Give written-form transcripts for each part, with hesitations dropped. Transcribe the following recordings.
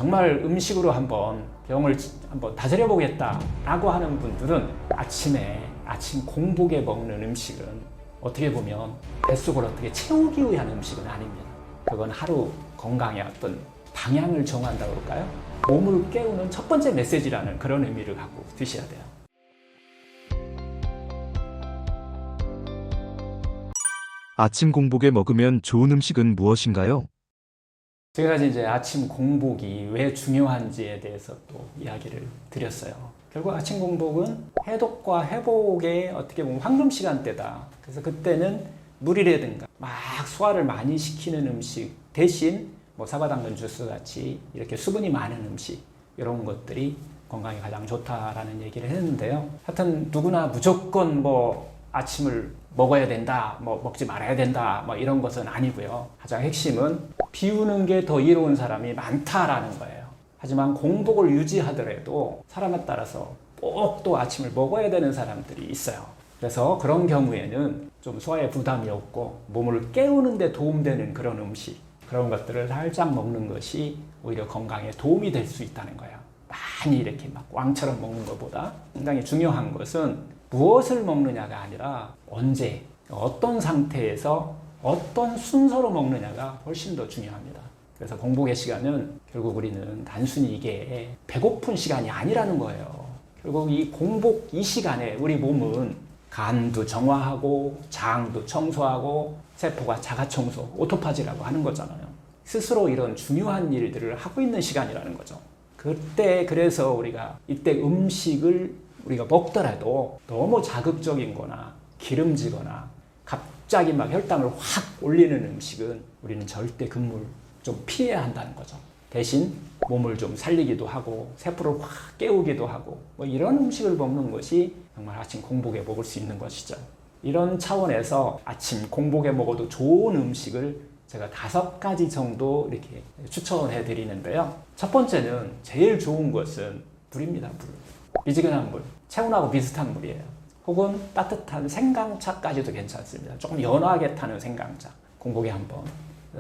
정말 음식으로 한번 병을 한번 다스려 보겠다라고 하는 분들은 아침 공복에 먹는 음식은 어떻게 보면 뱃속을 어떻게 채우기 위한 음식은 아닙니다. 그건 하루 건강의 어떤 방향을 정한다고 그럴까요? 몸을 깨우는 첫 번째 메시지라는 그런 의미를 갖고 드셔야 돼요. 아침 공복에 먹으면 좋은 음식은 무엇인가요? 지금까지 이제 아침 공복이 왜 중요한지에 대해서 또 이야기를 드렸어요. 결국 아침 공복은 해독과 회복의 어떻게 보면 황금 시간대다. 그래서 그때는 물이라든가 막 소화를 많이 시키는 음식 대신 뭐 사과당근 주스 같이 이렇게 수분이 많은 음식 이런 것들이 건강에 가장 좋다라는 얘기를 했는데요. 하여튼 누구나 무조건 뭐 아침을 먹어야 된다, 뭐 먹지 말아야 된다, 뭐 이런 것은 아니고요. 가장 핵심은 비우는 게 더 이로운 사람이 많다라는 거예요. 하지만 공복을 유지하더라도 사람에 따라서 꼭 또 아침을 먹어야 되는 사람들이 있어요. 그래서 그런 경우에는 좀 소화에 부담이 없고 몸을 깨우는 데 도움되는 그런 음식, 그런 것들을 살짝 먹는 것이 오히려 건강에 도움이 될 수 있다는 거예요. 많이 이렇게 막 왕처럼 먹는 것보다 상당히 중요한 것은 무엇을 먹느냐가 아니라 언제, 어떤 상태에서 어떤 순서로 먹느냐가 훨씬 더 중요합니다. 그래서 공복의 시간은 결국 우리는 단순히 이게 배고픈 시간이 아니라는 거예요. 결국 이 공복 이 시간에 우리 몸은 간도 정화하고 장도 청소하고 세포가 자가 청소, 오토파지라고 하는 거잖아요. 스스로 이런 중요한 일들을 하고 있는 시간이라는 거죠. 그때 그래서 우리가 이때 음식을 우리가 먹더라도 너무 자극적인 거나 기름지거나 갑자기 막 혈당을 확 올리는 음식은 우리는 절대 좀 피해야 한다는 거죠. 대신 몸을 좀 살리기도 하고 세포를 확 깨우기도 하고 뭐 이런 음식을 먹는 것이 정말 아침 공복에 먹을 수 있는 것이죠. 이런 차원에서 아침 공복에 먹어도 좋은 음식을 제가 5가지 정도 이렇게 추천해 드리는데요. 첫 번째는 제일 좋은 것은 물입니다. 물. 미지근한 물, 체온하고 비슷한 물이에요. 혹은 따뜻한 생강차까지도 괜찮습니다. 조금 연하게 타는 생강차. 공복에 한번.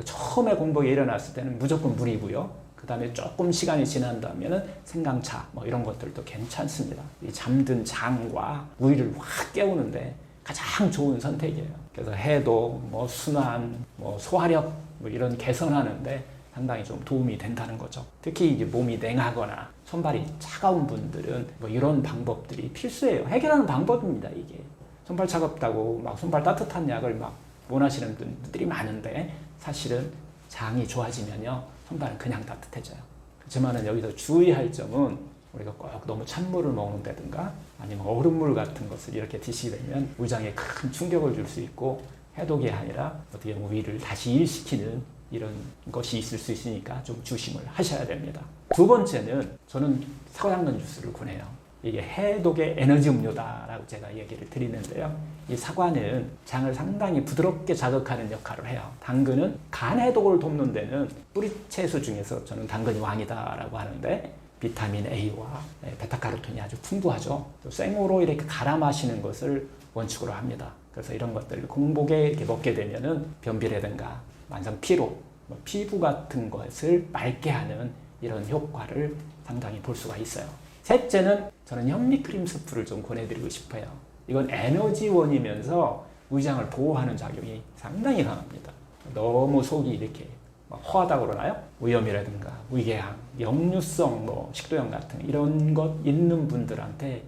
처음에 공복에 일어났을 때는 무조건 물이고요. 그 다음에 조금 시간이 지난다면 생강차 뭐 이런 것들도 괜찮습니다. 이 잠든 장과 우리를 확 깨우는데 가장 좋은 선택이에요. 그래서 해독, 뭐 순환, 뭐 소화력 뭐 이런 개선하는데 상당히 좀 도움이 된다는 거죠. 특히 이제 몸이 냉하거나 손발이 차가운 분들은 뭐 이런 방법들이 필수예요. 해결하는 방법입니다, 이게. 손발 차갑다고 막 손발 따뜻한 약을 막 원하시는 분들이 많은데 사실은 장이 좋아지면요, 손발은 그냥 따뜻해져요. 그렇지만은 여기서 주의할 점은 우리가 꼭 너무 찬물을 먹는다든가 아니면 얼음물 같은 것을 이렇게 드시게 되면 위장에 큰 충격을 줄 수 있고 해독이 아니라 어떻게 보면 위를 다시 일시키는 이런 것이 있을 수 있으니까 좀 조심을 하셔야 됩니다. 두 번째는 저는 사과당근 주스를 권해요. 이게 해독의 에너지 음료다라고 제가 얘기를 드리는데요. 이 사과는 장을 상당히 부드럽게 자극하는 역할을 해요. 당근은 간 해독을 돕는 데는 뿌리채소 중에서 저는 당근이 왕이다라고 하는데 비타민 A와 베타카로틴이 아주 풍부하죠. 또 생으로 이렇게 갈아 마시는 것을 원칙으로 합니다. 그래서 이런 것들을 공복에 이렇게 먹게 되면은 변비라든가 만성 피로, 피부 같은 것을 맑게 하는 이런 효과를 상당히 볼 수가 있어요. 셋째는 저는 현미크림 스프를 좀 권해드리고 싶어요. 이건 에너지원이면서 위장을 보호하는 작용이 상당히 강합니다. 너무 속이 이렇게 허하다고 그러나요? 위염이라든가 위궤양, 역류성 식도염 같은 이런 것 있는 분들한테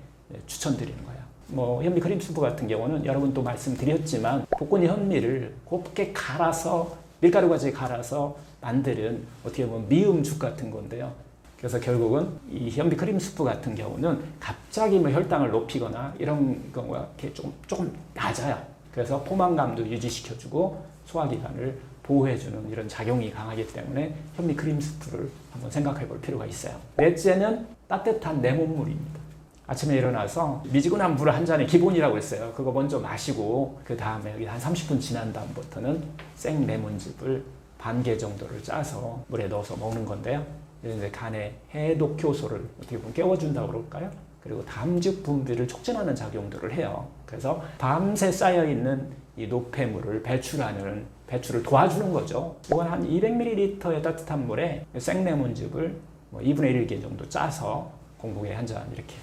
추천드리는 거예요. 현미크림 스프 같은 경우는 여러분 또 말씀드렸지만 복근이 현미를 곱게 갈아서 밀가루같이 갈아서 만드는 어떻게 보면 미음죽 같은 건데요. 그래서 결국은 이 현미크림 스프 같은 경우는 갑자기 혈당을 높이거나 이런 경우가 이렇게 조금 낮아요. 그래서 포만감도 유지시켜주고 소화기관을 보호해주는 이런 작용이 강하기 때문에 현미크림 스프를 한번 생각해 볼 필요가 있어요. 넷째는 따뜻한 레몬물입니다. 아침에 일어나서 미지근한 물 한 잔이 기본이라고 했어요. 그거 먼저 마시고 그 다음에 여기 한 30분 지난 다음부터는 생 레몬즙을 반 개 정도를 짜서 물에 넣어서 먹는 건데요. 이제 간의 해독 효소를 어떻게 보면 깨워준다고 그럴까요? 그리고 담즙 분비를 촉진하는 작용들을 해요. 그래서 밤새 쌓여있는 이 노폐물을 배출을 도와주는 거죠. 이건 한 200ml의 따뜻한 물에 생레몬즙을 뭐 2분의 1개 정도 짜서 공복에 한 잔 이렇게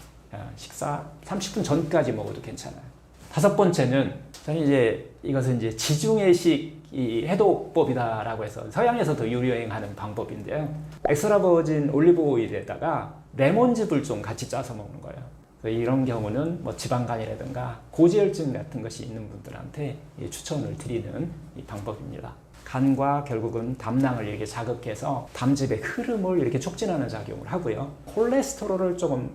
식사 30분 전까지 먹어도 괜찮아요. 다섯 번째는 저는 이제 이것은 이제 지중해식 이 해독법이다라고 해서 서양에서도 유행하는 방법인데요. 엑스트라 버진 올리브 오일에다가 레몬즙을 좀 같이 짜서 먹는 거예요. 이런 경우는 뭐 지방간이라든가 고지혈증 같은 것이 있는 분들한테 추천을 드리는 이 방법입니다. 간과 결국은 담낭을 이렇게 자극해서 담즙의 흐름을 이렇게 촉진하는 작용을 하고요. 콜레스테롤을 조금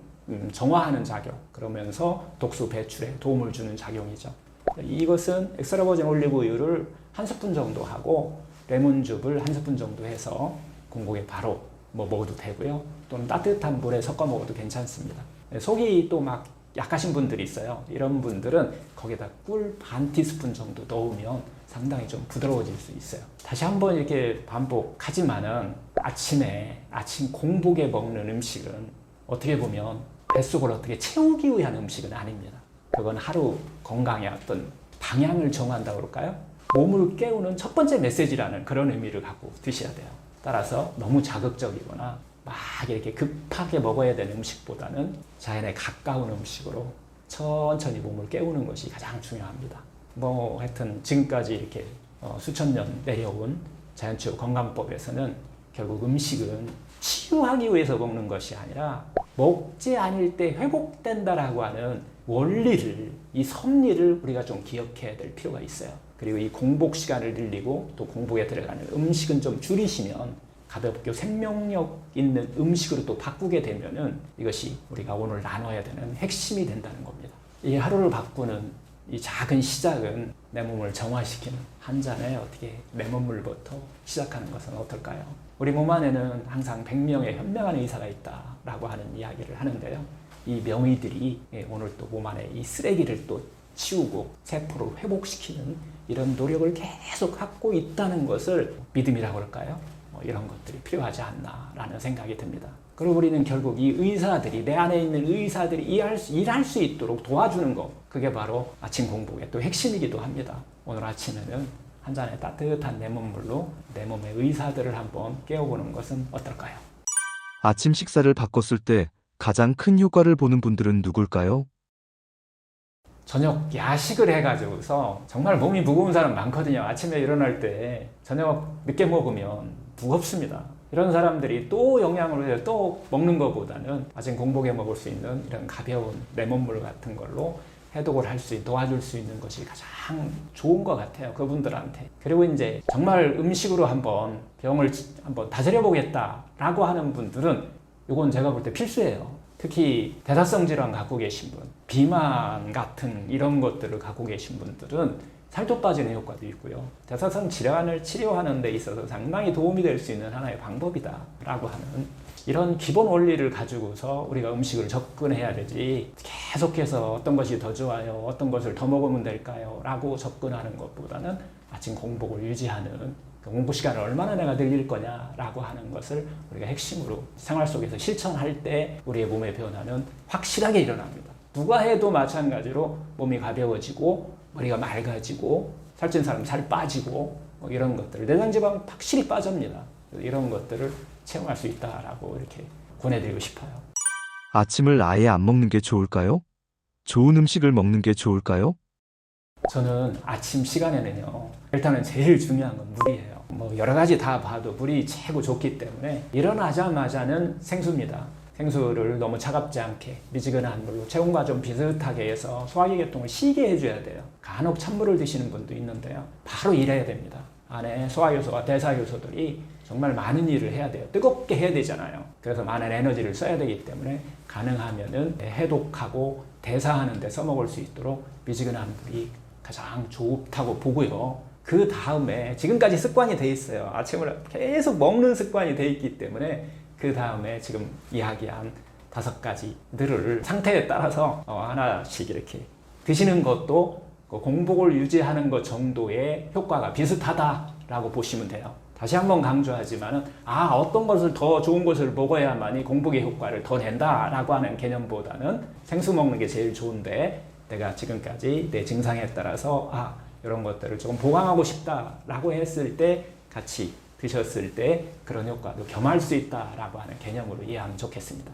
정화하는 작용, 그러면서 독소 배출에 도움을 주는 작용이죠. 이것은 엑스트라 버진 올리브 오일을 한 스푼 정도 하고 레몬즙을 한 스푼 정도 해서 공복에 바로 뭐 먹어도 되고요. 또는 따뜻한 물에 섞어 먹어도 괜찮습니다. 속이 또 막 약하신 분들이 있어요. 이런 분들은 거기다 꿀 반 티스푼 정도 넣으면 상당히 좀 부드러워질 수 있어요. 다시 한번 이렇게 반복하지만은 아침 공복에 먹는 음식은 어떻게 보면 뱃속을 어떻게 채우기 위한 음식은 아닙니다. 그건 하루 건강의 어떤 방향을 정한다고 그럴까요? 몸을 깨우는 첫 번째 메시지라는 그런 의미를 갖고 드셔야 돼요. 따라서 너무 자극적이거나 막 이렇게 급하게 먹어야 되는 음식보다는 자연에 가까운 음식으로 천천히 몸을 깨우는 것이 가장 중요합니다. 뭐 하여튼 지금까지 이렇게 수천 년 내려온 자연치유 건강법에서는 결국 음식은 치유하기 위해서 먹는 것이 아니라 먹지 않을 때 회복된다라고 하는 원리를, 이 섭리를 우리가 좀 기억해야 될 필요가 있어요. 그리고 이 공복 시간을 늘리고 또 공복에 들어가는 음식은 좀 줄이시면 가볍게 생명력 있는 음식으로 또 바꾸게 되면은 이것이 우리가 오늘 나눠야 되는 핵심이 된다는 겁니다. 이 하루를 바꾸는 이 작은 시작은 내 몸을 정화시키는 한 잔의 어떻게 레몬물부터 시작하는 것은 어떨까요? 우리 몸 안에는 항상 100명의 현명한 의사가 있다라고 하는 이야기를 하는데요. 이 명의들이 오늘 또 몸 안에 이 쓰레기를 또 치우고 세포를 회복시키는 이런 노력을 계속 갖고 있다는 것을 믿음이라고 그럴까요? 이런 것들이 필요하지 않나라는 생각이 듭니다. 그리고 우리는 결국 이 의사들이, 내 안에 있는 의사들이 일할 수 있도록 도와주는 것, 그게 바로 아침 공복의 또 핵심이기도 합니다. 오늘 아침에는 한 잔의 따뜻한 레몬물로 내 몸의 의사들을 한번 깨워보는 것은 어떨까요? 아침 식사를 바꿨을 때 가장 큰 효과를 보는 분들은 누굴까요? 저녁 야식을 해가지고서 정말 몸이 무거운 사람 많거든요. 아침에 일어날 때 저녁 늦게 먹으면 무겁습니다. 이런 사람들이 또 영양을 해서 또 먹는 것보다는 아침 공복에 먹을 수 있는 이런 가벼운 레몬물 같은 걸로 해독을 할 수 있는, 도와줄 수 있는 것이 가장 좋은 것 같아요. 그분들한테. 그리고 이제 정말 음식으로 한번 병을 한번 다스려 보겠다라고 하는 분들은 이건 제가 볼 때 필수예요. 특히 대사성 질환 갖고 계신 분, 비만 같은 이런 것들을 갖고 계신 분들은 살도 빠지는 효과도 있고요. 대사성 질환을 치료하는 데 있어서 상당히 도움이 될 수 있는 하나의 방법이다 라고 하는 이런 기본 원리를 가지고서 우리가 음식을 접근해야 되지, 계속해서 어떤 것이 더 좋아요, 어떤 것을 더 먹으면 될까요? 라고 접근하는 것보다는 아침 공복을 유지하는 그 공복 시간을 얼마나 내가 늘릴 거냐라고 하는 것을 우리가 핵심으로 생활 속에서 실천할 때 우리의 몸의 변화는 확실하게 일어납니다. 누가 해도 마찬가지로 몸이 가벼워지고 머리가 맑아지고 살찐 사람 살 빠지고 뭐 이런 것들, 내장지방 확실히 빠집니다. 이런 것들을 체험할 수 있다라고 이렇게 권해드리고 싶어요. 아침을 아예 안 먹는 게 좋을까요? 좋은 음식을 먹는 게 좋을까요? 저는 아침 시간에는요, 일단은 제일 중요한 건 물이에요. 뭐 여러 가지 다 봐도 물이 최고 좋기 때문에 일어나자마자는 생수입니다. 생수를 너무 차갑지 않게 미지근한 물로 체온과 좀 비슷하게 해서 소화기 계통을 쉬게 해줘야 돼요. 간혹 찬물을 드시는 분도 있는데요. 바로 일해야 됩니다. 안에 소화효소와 대사효소들이 정말 많은 일을 해야 돼요. 뜨겁게 해야 되잖아요. 그래서 많은 에너지를 써야 되기 때문에 가능하면은 해독하고 대사하는 데 써먹을 수 있도록 미지근한 물이 가장 좋다고 보고요. 그 다음에 지금까지 습관이 돼 있어요. 아침을 계속 먹는 습관이 돼 있기 때문에 그 다음에 지금 이야기한 5가지들을 상태에 따라서 하나씩 이렇게 드시는 것도 공복을 유지하는 것 정도의 효과가 비슷하다라고 보시면 돼요. 다시 한번 강조하지만은 어떤 것을 더 좋은 것을 먹어야만이 공복의 효과를 더 낸다라고 하는 개념보다는 생수 먹는 게 제일 좋은데 내가 지금까지 내 증상에 따라서 이런 것들을 조금 보강하고 싶다라고 했을 때 같이 드셨을 때 그런 효과도 겸할 수 있다라고 하는 개념으로 이해하면 좋겠습니다.